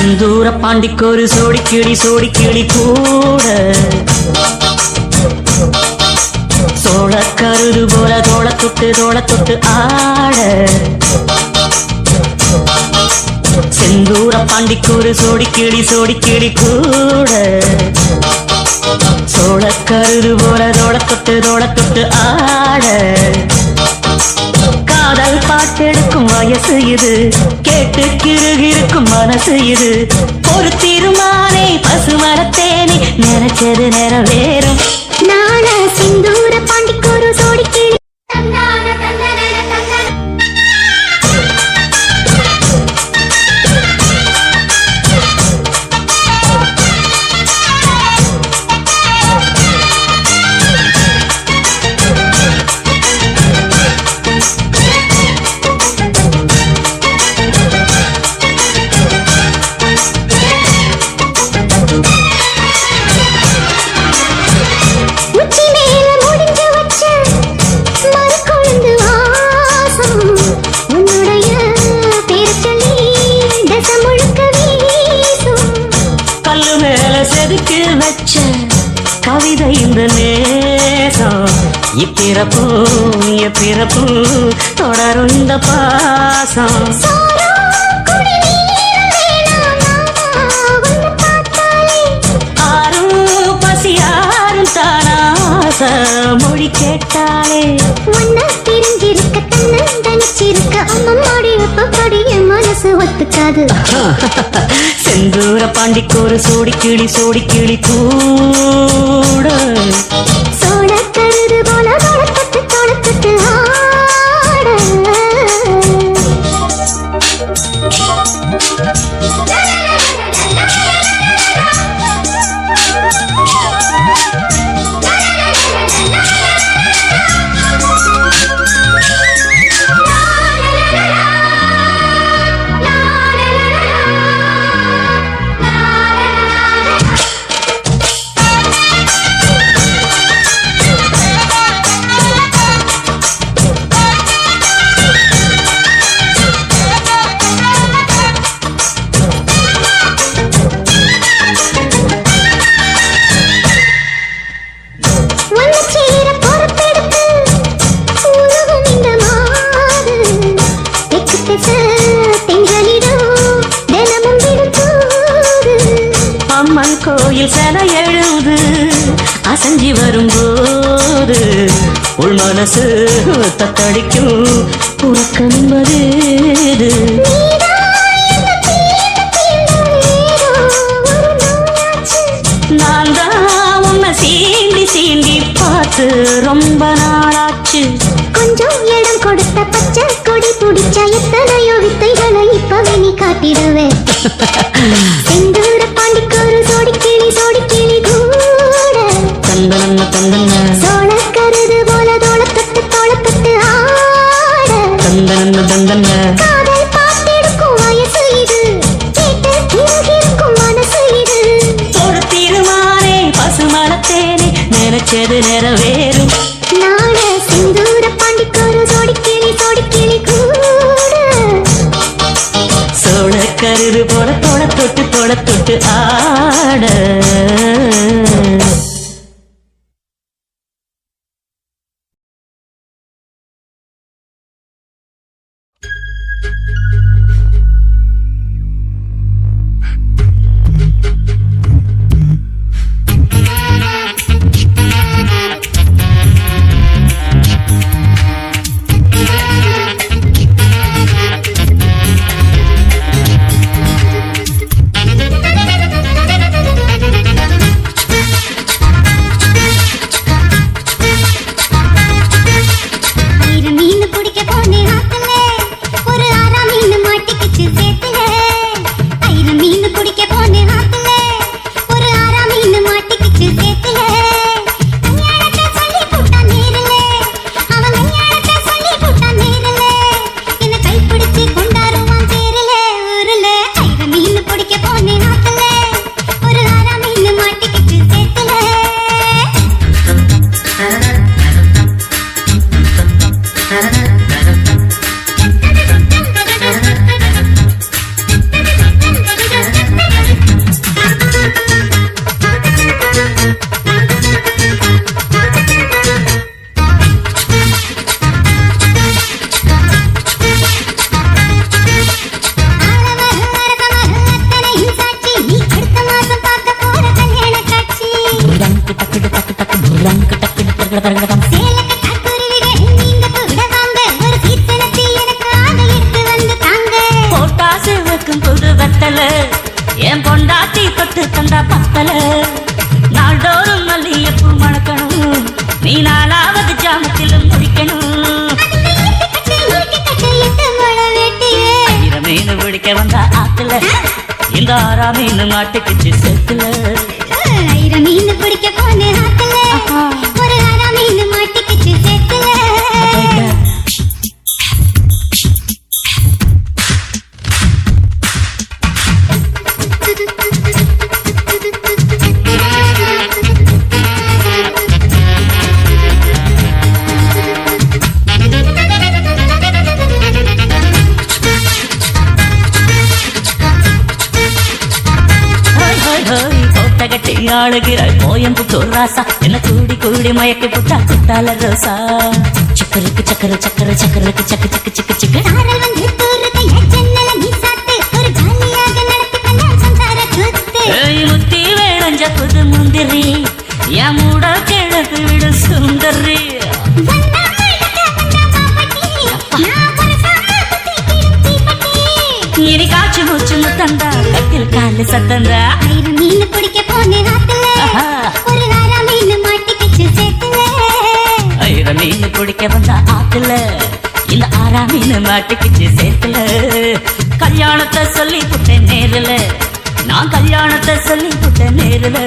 செந்தூர பாண்டிக்கொரு சோடி கிளி கூட சோழ கருது போல தோள தொட்டு ஆட செந்தூர பாண்டிக்கொரு சோடி கிளி கூட சோழ கருது போல தோள தொட்டு ஆட காதல் பாட்டெடுக்கும் வயசு இது கேட்டு கிருகிருக்கும் மனசு இது ஒரு திருமானே பசுமரத்தேனே நினைச்சது நிறைவேறும் நாள சிந்தூர பாண்டிக்கொரு சோடி கிளி கவிதை இந்த நேசம் இப்பிறப்பும் தொடரும் இந்த பாசம் ஆரும் பசியாரும் தானாச மொழி கேட்டாலே ஒன்ன பிரிஞ்சிருக்க தனிச்சிருக்க அம்மம்மாடி அப்படி என் மனசு ஒத்துக்காது செந்தூர பாண்டிக்கொரு சோடி கிளி கூட சோழ கருது போல தோளத்தட்டு ஆட அம்மன் கோயில் செல எழுது அசஞ்சி வரும்போது உள் மனசு தத்தடிக்கும் உறக்கம் என்பது நான் தான் உன்னை சீண்டி பார்த்து ரொம்ப நாளாச்சு கொஞ்சம் இடம் கொடுத்த பச்சை கொடி பிடிச்ச எத்தனையோ வித்தைகளை இப்பவே நீ காட்டிடுவேன் செந்தூர பாண்டிக்கொரு சோடி கிளி கூட தந்தன சோழ கருது போல தோளத்தட்டு ஆட தந்தன காதல் பாட்டெடுக்கும் வயசு இது கேட்டு கிருகிருக்கும் மனசு இது ஒரு திருமானே பசுமரத்தேனே நினைச்சது நிறைவேறும் நாள சிந்தூர பாண்டிக்கொரு சோடி கிளி கூட சோழ கருது போல தோள தொட்டு ஆட மாத்தல நாள்தோறும் மல்லியப்பூ மணக்கணும் நீ நாலாவது ஜாமத்திலும் முடிக்கணும் ஆயிரம் மீன் பிடிக்க வந்தா ஆத்துல இந்த 6ஆம் மீன் மாட்டுக்குச்சு சேர்த்துல ஆயிரம் மீன் பிடிக்க போன ஆத்துல ஒரு 6ஆம் மீன் மாட்டுக்குச்சு சேர்த்துல கோட்டகட்டி ஆளுகிறாள் கோயம்புத்தூர் ராசா என்ன கூடி கூடி மயக்கி புட்டா குட்டால ரோசா சக்கருக்கு சக்கர சக்கர சக்கருக்கு சக்கு சக்கு சக்கு சக்கு சாரல் வந்து தூரத்தை ஜன்னல நீ சாத்து ஒரு ஜாலியாக நடத்தி பண்ண சம்சார கூத்து ஏய் முத்தி வேணஞ்ச புது முந்திரி என் மூட கிழக்கு விடு சுந்தரி இனி காய்ச்சி மூச்சு முத்தந்தா கட்டில் காலு சத்தந்தா ஆயிரம் மீன் பிடிக்க போன ஆத்துல ஒரு 6ஆம் மீன் மாட்டுக்குச்சு சேர்த்துல ஆயிரம் மீன் பிடிக்க வந்தா ஆத்துல இந்த 6ஆம் மீன் மாட்டுக்குச்சு சேர்த்துல கல்யாணத்தை சொல்லி புட்டேன் நேருல நான் கல்யாணத்தை சொல்லி புட்டேன் நேருல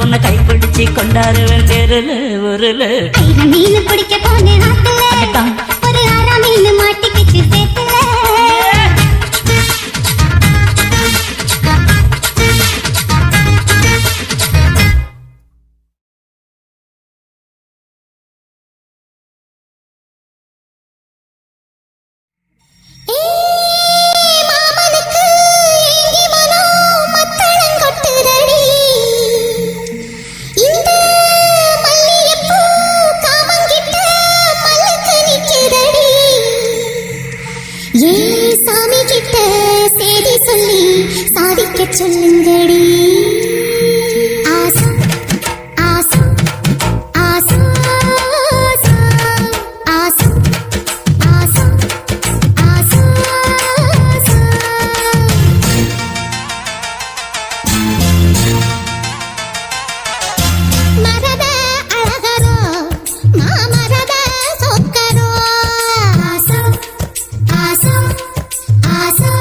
உன்னை கைப்பிடிச்சு கொண்டாடுவேன் தேருல ஊருல ஆயிரம் மீன் பிடிக்க போன ஆத்துல ஒரு 6ஆம் மீன் மாட்டுக்குச்சு சேர்த்துல சொல்லுங்கடி ஆசா ஆசா ஆசா ஆசா ஆசா ஆசா மரத அழகரோ மாமரத சொக்கரோ ஆசா ஆசா ஆசா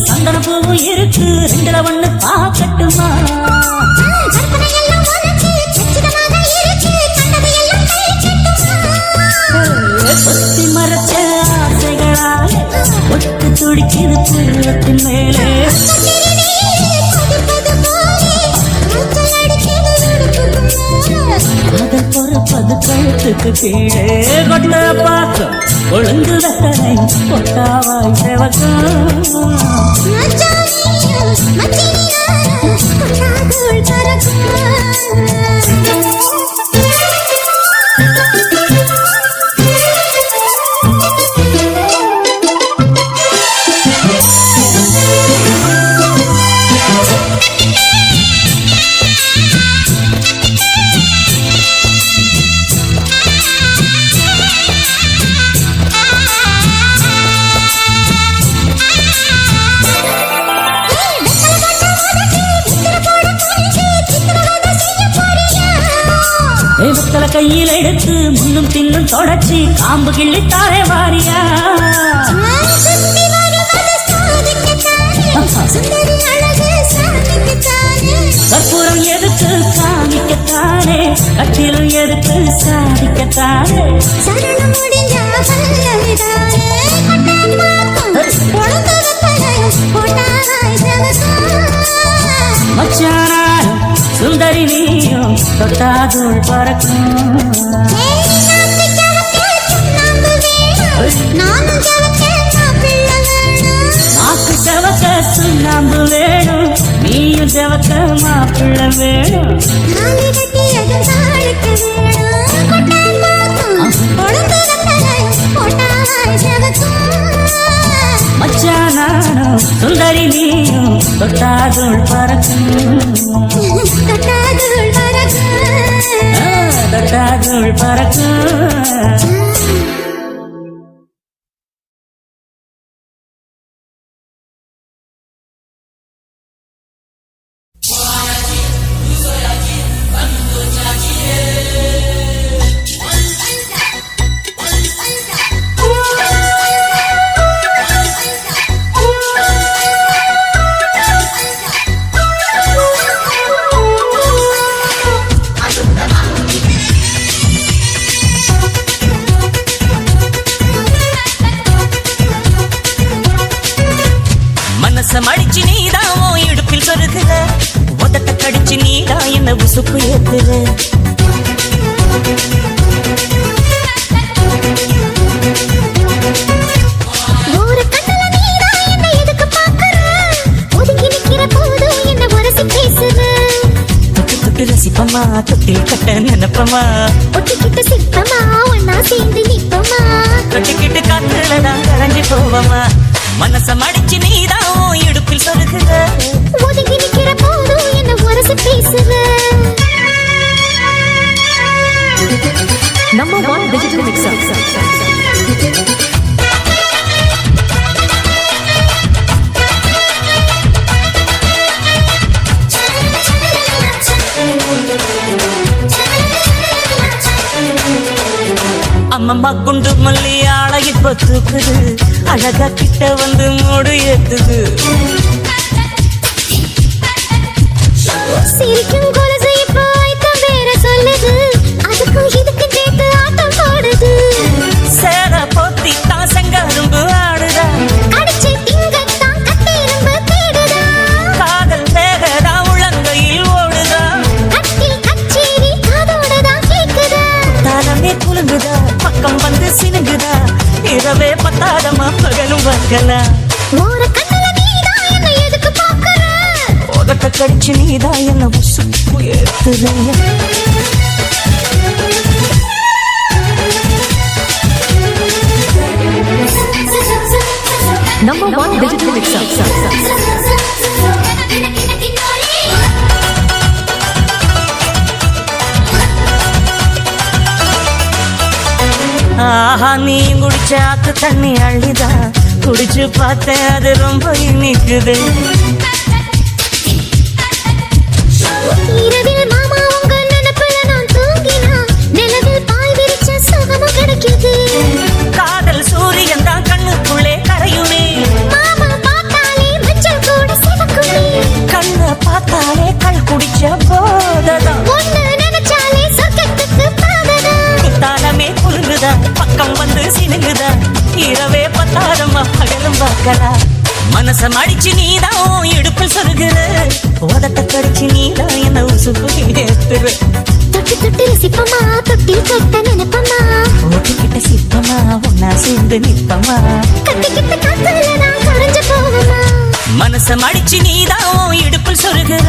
சந்தன பூவும் இருக்கு ரெண்டுல ஒண்ணு பாக்கட்டுமா கொத்தி மறைச்ச ஆசைகளால ஒட்டு துடிக்குது பூவத்தின் மேலே அதை பொறுப்பது கழுத்துக்கு கீழே கொட்ட பாக்கம் ஒழுங்கு வெத்தனை கொட்டாவாய் செவக்கம் வெத்தலை கையில் எடுத்து முன்னும் பின்னும் தொடச்சி காம்பு கிள்ளி தாரே வாரியா கற்பூரம் எதுக்கு காமிக்கத்தானே கட்டிலும் எதுக்கு சாதிக்கத்தானே மச்சானாலும் சுந்தரி நீயும் தொட்டாதுள் பறக்கும் நாக்கு செவக்க சுண்ணாம்பு வேணும் நீயும் செவக்க மாப்பிள்ள வேணும் மச்சானாலும் சுந்தரி நீயும் தொட்டாதுள் பறக்கும் தொட்டாதுள் பறக்கும் மடிச்சு நீதான் இடுப்பில் சொருகுற உதட்ட கடிச்சு நீதான் என்ன உசுப்பு ஏத்துற தொட்டு ரசிப்பமா தொட்டில் கட்ட நினைப்பமா ஒட்டிக்கிட்டு சிற்பமா ஒன்னா சேர்ந்து நிற்பமா தொட்டிக்கிட்டு காத்துலதான் கரைஞ்சி போவமா மனச மடிச்சு நீதான் இடுப்பில் சொருகுற ஒதுங்கி நிக்கிற போதும் என்ன உரசி பேசுற Number 1 digital mixer. அம்மம்மா குண்டு மல்லி ஆளை இப்ப தூக்குது அழகா கிட்ட வந்து மூடு ஏத்துது சிரிக்கும் கொலுசு இப்போ ஐட்டம் வேற சொல்லுது அதுக்கும் இதுக்கு சேர்த்து ஆட்டம் போடுது சேர போத்தி தான் செங்கரும்பு ஆடுதா கடிச்சு திங்கத்தான் கட்டெரும்பு தேடுதா காதல் வேகதா உளங்கையில் ஓடுதா கட்டில் கச்சேரி காதோடதான் கேக்குதா தானமே குலுங்குதா பக்கம் வந்து சினுங்குதா இரவே பத்தாதமா பகலும் வர்க்கலா ஓர கண்ணுல நீதான் என்ன எதுக்கு பாக்குற உதட்ட கடிச்சு நீதான் என்ன உசுப்பு ஏத்துற ஆஹா நீ குடிச்ச ஆத்து தண்ணி அள்ளிதான் குடிச்சு பார்த்தேன் அது ரொம்ப இனிக்குது. இரவில் மாமா உங்க நினைப்புல நான் தூங்கினா நிலவில் பாய் விரிச்ச சுகமும் கிடைக்குது. காதல் சூரியன் தான் கண்ணுக்குள்ளே கரையுமே. மாமா பார்த்தாலே மஞ்சள் கூட சிவக்குமே. கண்ணை பார்த்தாலே கள் குடிச்ச போததான். ஒண்ணு நினைச்சாலே சொர்க்கத்துக்கு பாததான். குத்தாலமே குலுங்குதா பக்கம் வந்து சினுங்குதா இரவே பத்தாரமா பகலும் பார்க்கலாம். மனச மடிச்சு நீதான் இடுப்பில் சொருகுற உதட்ட கடிச்சு நீதான் என்ன உசுப்பு ஏத்துற. தொட்டு தொட்டு ரசிப்பமா தொட்டில் கட்ட நினைப்பமா ஓட்டுக்கிட்ட சிப்பமா ஒன்னா சேர்ந்து நிற்பமா. கட்டிக்கிட்ட காத்துல நான் கரைஞ்சு போவமா. மனச மடிச்சு நீதான் இடுப்பில் சொருகுற